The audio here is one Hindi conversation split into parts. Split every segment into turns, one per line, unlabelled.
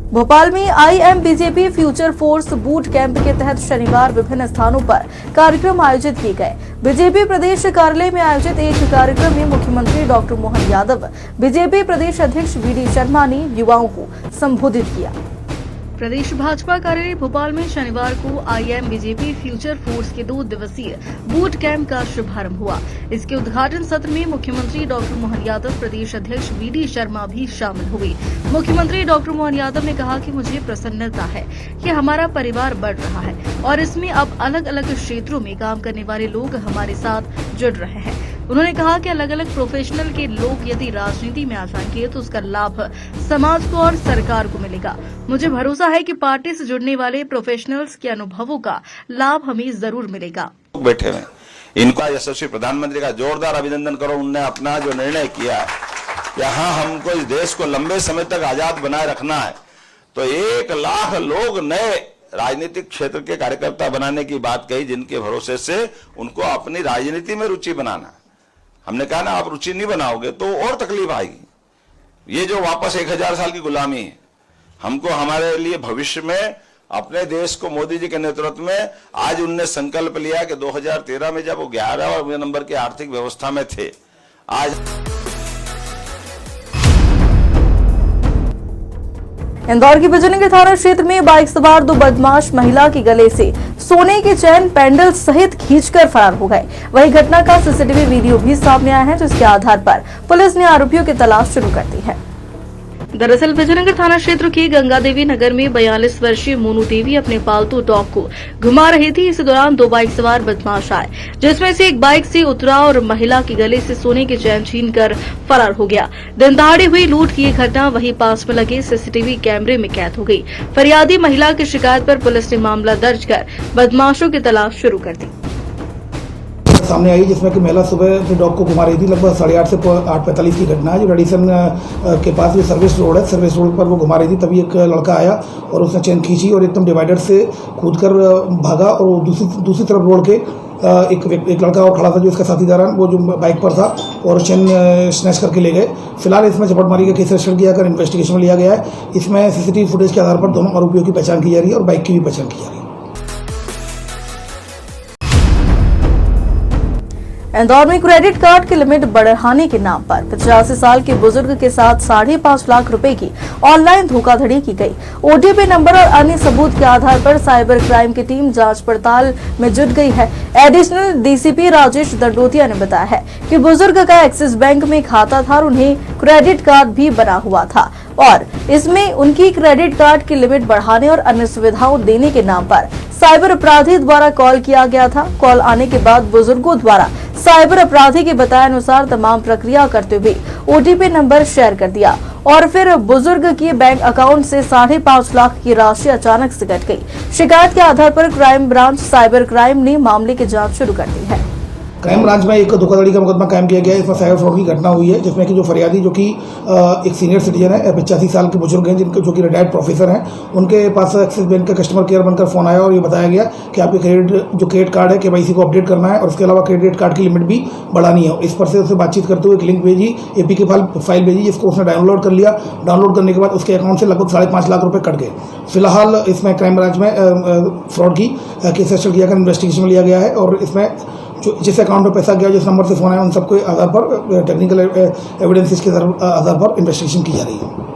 भोपाल में IM BJP future force boot camp के तहत शनिवार विभिन्न स्थानों पर कार्यक्रम आयोजित किए गए। बीजेपी प्रदेश कार्यालय में आयोजित एक कार्यक्रम में मुख्यमंत्री डॉक्टर मोहन यादव, बीजेपी प्रदेश अध्यक्ष VD शर्मा ने युवाओं को संबोधित किया। प्रदेश भाजपा कार्यालय भोपाल में शनिवार को IM बीजेपी फ्यूचर फोर्स के 2 दिवसीय बूट कैंप का शुभारंभ हुआ। इसके उद्घाटन सत्र में मुख्यमंत्री डॉक्टर मोहन यादव, प्रदेश अध्यक्ष VD शर्मा भी शामिल हुए। मुख्यमंत्री डॉक्टर मोहन यादव ने कहा कि मुझे प्रसन्नता है कि हमारा परिवार बढ़ रहा है और इसमें अब अलग अलग क्षेत्रों में काम करने वाले लोग हमारे साथ जुड़ रहे हैं। उन्होंने कहा कि अलग अलग प्रोफेशनल के लोग यदि राजनीति में आ जाएंगे तो उसका लाभ समाज को और सरकार को मिलेगा। मुझे भरोसा है कि पार्टी से जुड़ने वाले प्रोफेशनल्स के अनुभवों का लाभ हमें जरूर मिलेगा।
बैठे हैं, इनका यशस्वी प्रधानमंत्री का जोरदार अभिनंदन करो। उन्होंने अपना जो निर्णय किया है, यहाँ हमको इस देश को लंबे समय तक आजाद बनाए रखना है, तो 1 लाख लोग नए राजनीतिक क्षेत्र के कार्यकर्ता बनाने की बात कही, जिनके भरोसे से उनको अपनी राजनीति में रुचि बनाना। हमने कहा ना, आप रुचि नहीं बनाओगे तो और तकलीफ आएगी। ये जो वापस 1000 साल की गुलामी है, हमको हमारे लिए भविष्य में अपने देश को मोदी जी के नेतृत्व में आज उनने संकल्प लिया कि 2013 में जब वो 11वें नंबर की आर्थिक व्यवस्था में थे, आज
इंदौर की बिजनगर थाना क्षेत्र में बाइक सवार 2 बदमाश महिला के गले से सोने के चैन पेंडल सहित खींचकर फरार हो गए। वहीं घटना का CCTV वीडियो भी सामने आया है, जिसके आधार पर पुलिस ने आरोपियों की तलाश शुरू कर दी है। दरअसल बिजनगर थाना क्षेत्र के गंगा देवी नगर में 42 वर्षीय मोनू देवी अपने पालतू डॉग को घुमा रही थी। इस दौरान 2 बाइक सवार बदमाश आए, जिसमें से एक बाइक से उतरा और महिला के गले से सोने के चैन छीनकर फरार हो गया। दिन दहाड़े हुई लूट की घटना वहीं पास में लगे CCTV कैमरे में कैद हो गई। फरियादी महिला की शिकायत पर पुलिस ने मामला दर्ज कर बदमाशों की तलाश शुरू कर दी।
सामने आई, जिसमें कि महिला सुबह अपने डॉग को घुमा रही थी। लगभग 8:30 से 8:45 की घटना है, जो रेडिसन के पास जो सर्विस रोड है, सर्विस रोड पर वो घुमा रही थी। तभी एक लड़का आया और उसने चेन खींची और एकदम डिवाइडर से कूदकर भागा और दूसरी तरफ रोड के एक लड़का और खड़ा था, जो इसका साथीदार, वो जो बाइक पर था, और चेन स्नैच करके ले गए। फिलहाल इसमें झपटमारी का केस रजिस्टर किया कर इन्वेस्टिगेशन में लिया गया है। इसमें CCTV फुटेज के आधार पर दोनों आरोपियों की पहचान की जा रही है और बाइक की भी पहचान की जा रही है।
इंदौर में क्रेडिट कार्ड की लिमिट बढ़ाने के नाम पर 85 साल के बुजुर्ग के साथ 5.5 लाख रुपए की ऑनलाइन धोखाधड़ी की गई। OTP नंबर और अन्य सबूत के आधार पर साइबर क्राइम की टीम जांच पड़ताल में जुट गई है। एडिशनल DCP राजेश दंडोतिया ने बताया है कि बुजुर्ग का एक्सिस बैंक में खाता था और उन्हें क्रेडिट कार्ड भी बना हुआ था और इसमें उनकी क्रेडिट कार्ड की लिमिट बढ़ाने और अन्य सुविधाओं देने के नाम पर साइबर अपराधी द्वारा कॉल किया गया था। कॉल आने के बाद बुजुर्गों द्वारा साइबर अपराधी के बताए अनुसार तमाम प्रक्रिया करते हुए OTP नंबर शेयर कर दिया और फिर बुजुर्ग के बैंक अकाउंट से 5.5 लाख की राशि अचानक से कट गई। शिकायत के आधार पर क्राइम ब्रांच साइबर क्राइम ने मामले की जांच शुरू कर दी है।
क्राइम ब्रांच में एक धोखाधड़ी का मुकदमा कायम किया गया है। इसमें साइबर फ्रॉड की घटना हुई है, जिसमें कि जो फरियादी, जो कि एक सीनियर सिटीजन है, 85 साल के बुजुर्ग हैं, जिनके जो कि रिटायर्ड प्रोफेसर हैं, उनके पास एक्सिस बैंक का कस्टमर केयर बनकर फोन आया और ये बताया गया कि आपके क्रेडिट कार्ड है, KYC को अपडेट करना है और उसके अलावा क्रेडिट कार्ड की लिमिट भी बढ़ानी है। इस पर से उससे बातचीत करते हुए एक लिंक भेजी, APK फाइल भेजी, जिसको उसने डाउनलोड कर लिया। डाउनलोड करने के बाद उसके अकाउंट से लगभग 5.5 लाख रुपए कट गए। फिलहाल इसमें क्राइम ब्रांच में फ्रॉड की केस रजिस्टर किया कर इन्वेस्टिगेशन में लिया गया है और इसमें जिस अकाउंट में पैसा गया, जिस नंबर से फोन आया, उन सबके आधार पर टेक्निकल एविडेंसेस के आधार पर इन्वेस्टिगेशन की जा रही है।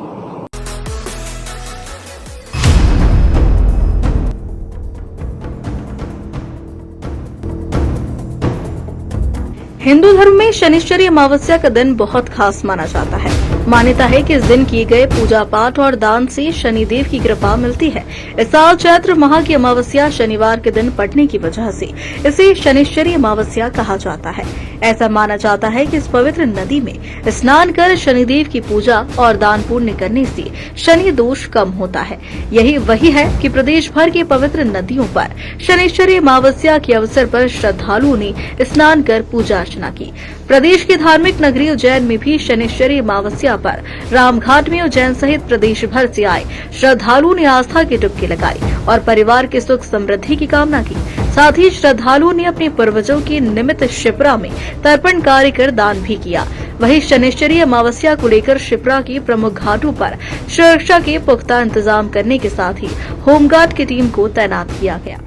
हिंदू धर्म में शनिश्चरी अमावस्या का दिन बहुत खास माना जाता है। मान्यता है कि इस दिन किए गए पूजा पाठ और दान से शनिदेव की कृपा मिलती है। इस साल चैत्र माह की अमावस्या शनिवार के दिन पड़ने की वजह से इसे शनिश्चरी अमावस्या कहा जाता है। ऐसा माना जाता है कि इस पवित्र नदी में स्नान कर शनिदेव की पूजा और दान पुण्य करने से शनि दोष कम होता है। यही वही है कि प्रदेश भर की पवित्र नदियों पर शनिश्चरी अमावस्या के अवसर पर श्रद्धालुओं ने स्नान कर पूजा अर्चना की। प्रदेश की धार्मिक नगरी उज्जैन में भी शनिश्चरी अमावस्या पर रामघाट में उज्जैन सहित प्रदेश भर से आए श्रद्धालुओं ने आस्था की डुबकी लगाई और परिवार के सुख समृद्धि की कामना की। साथ ही श्रद्धालुओं ने अपने पूर्वजों के निमित्त शिप्रा में तर्पण कार्य कर दान भी किया। वहीं शनिश्चरी अमावस्या को लेकर शिप्रा के प्रमुख घाटों पर सुरक्षा के पुख्ता इंतजाम करने के साथ ही होमगार्ड की टीम को तैनात किया गया।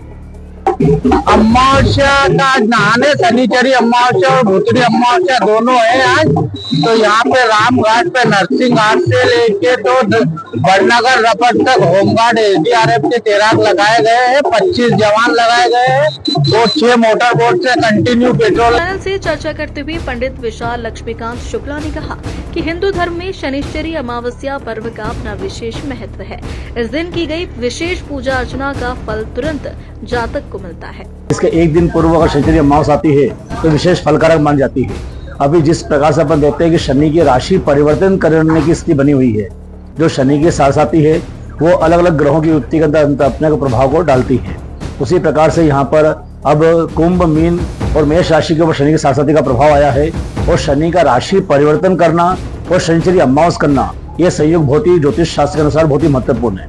अमावस्या का नहाने शनिचरी अमावस्या और भूतरी अमावस्या दोनों है आज। तो यहाँ पे रामघाट पे नरसिंह घाट से लेके तो बड़नगर रपट तक होमगार्ड SDRF के तैनात लगाए गए हैं। 25 जवान लगाए गए हैं और 6 मोटर बोट से कंटिन्यू पेट्रोल।
चैनल से चर्चा करते हुए पंडित विशाल लक्ष्मीकांत शुक्ला ने कहा कि हिंदू धर्म में शनिश्चरी अमावस्या पर्व का अपना विशेष महत्व है। इस दिन की गई विशेष पूजा अर्चना का फल तुरंत जातक को मिलता है।
इसके एक दिन पूर्व अगर शनिचरी अमावस्या आती है तो विशेष फलकारक मान जाती है। अभी जिस प्रकार से अपन देखते हैं कि शनि की राशि परिवर्तन करने की स्थिति बनी हुई है, जो शनि के सारसाती है वो अलग अलग ग्रहों की युक्ति के अंदर अपने को प्रभाव को डालती है। उसी प्रकार से यहाँ पर अब कुंभ, मीन और मेष राशि के ऊपर शनि की सारसाती का प्रभाव आया है और शनि का राशि परिवर्तन करना और शनिचरी अमावस्या करना यह संयोग बहुत ही ज्योतिष शास्त्र के अनुसार बहुत ही महत्वपूर्ण है।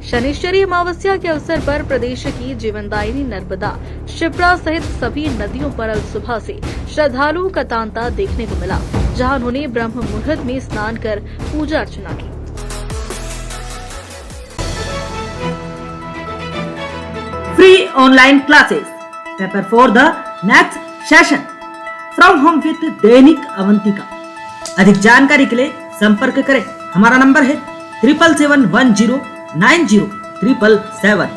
शनिश्चरी अमावस्या के अवसर पर प्रदेश की जीवनदायिनी नर्मदा, शिप्रा सहित सभी नदियों पर अल सुबह से श्रद्धालुओं का तांता देखने को मिला, जहां उन्होंने ब्रह्म मुहूर्त में स्नान कर पूजा अर्चना की।
Free online classes. Prepare for the next session. From home with दैनिक अवंतिका। अधिक जानकारी के लिए संपर्क करें। हमारा नंबर है 7771090777।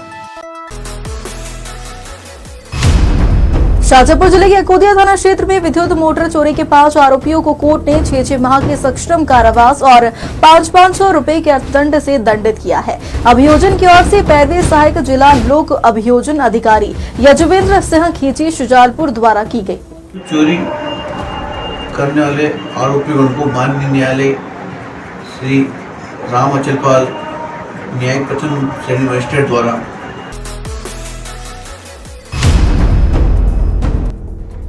शाजापुर जिले के अकोदिया थाना क्षेत्र में विद्युत मोटर चोरी के 5 आरोपियों को कोर्ट ने 6 माह के सश्रम कारावास और 500 रुपए के अर्थदंड से दंडित किया है। अभियोजन की ओर से पैरवी सहायक जिला लोक अभियोजन अधिकारी यजुवेंद्र सिंह खींची शुजालपुर द्वारा की गई।
चोरी करने वाले आरोपियों को माननीय न्यायालय श्री राम अचलपाल न्यायिक प्रथम श्रेणी मजिस्ट्रेट द्वारा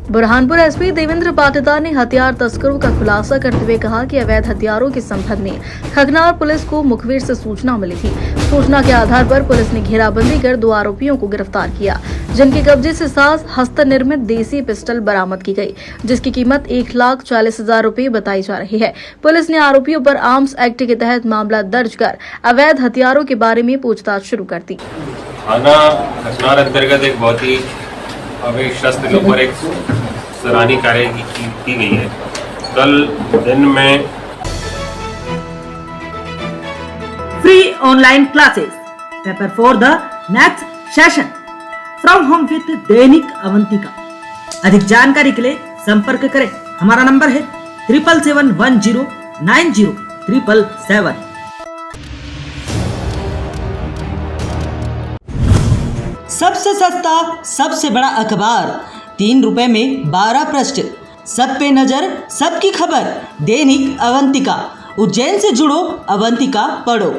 बुरहानपुर एसपी देवेंद्र पाटीदार ने हथियार तस्करों का खुलासा करते हुए कहा कि अवैध हथियारों के संबंध में खगनार पुलिस को मुखबिर से सूचना मिली थी। सूचना के आधार पर पुलिस ने घेराबंदी कर 2 आरोपियों को गिरफ्तार किया, जिनके कब्जे से 7 हस्तनिर्मित देसी पिस्टल बरामद की गई, जिसकी कीमत 1,40,000 रुपए बताई जा रही है। पुलिस ने आरोपियों पर आर्म्स एक्ट के तहत मामला दर्ज कर अवैध हथियारों के बारे में पूछताछ शुरू कर दी।
थाना खगनार अंतर्गत एक बहुत ही अवैध शस्त्र के ऊपर एक सराहनीय कार्य की गई है। कल दिन में
free online classes. Prepare for the next session from home with दैनिक अवंतिका। अधिक जानकारी के लिए संपर्क करें। हमारा नंबर है 7771090777।
सबसे सस्ता सबसे बड़ा अखबार 3 रुपए में 12 पृष्ठ, सब पे नजर सबकी खबर। दैनिक अवंतिका। उज्जैन से जुड़ो, अवंतिका पढ़ो।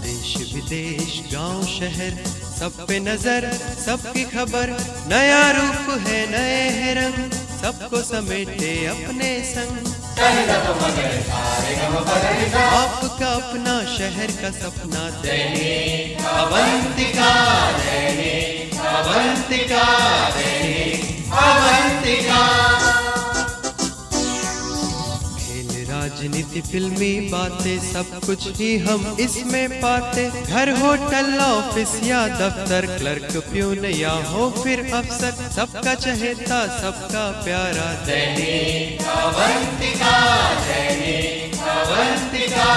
देश विदेश गांव शहर सब पे नजर सबकी खबर। नया रूप है नए है रंग, सबको समेटे अपने संग। आपका अपना शहर का सपना दैनिक अवंतिका, दैनिक अवंतिका, दैनिक अवंतिका। खेल राजनीति फिल्मी बातें सब कुछ ही हम इसमें पाते। घर होटल ऑफिस या दफ्तर, क्लर्क प्यून या हो फिर अफसर, सबका चहेता सबका प्यारा दैनिक अवंतिका, दैनिक अवंतिका।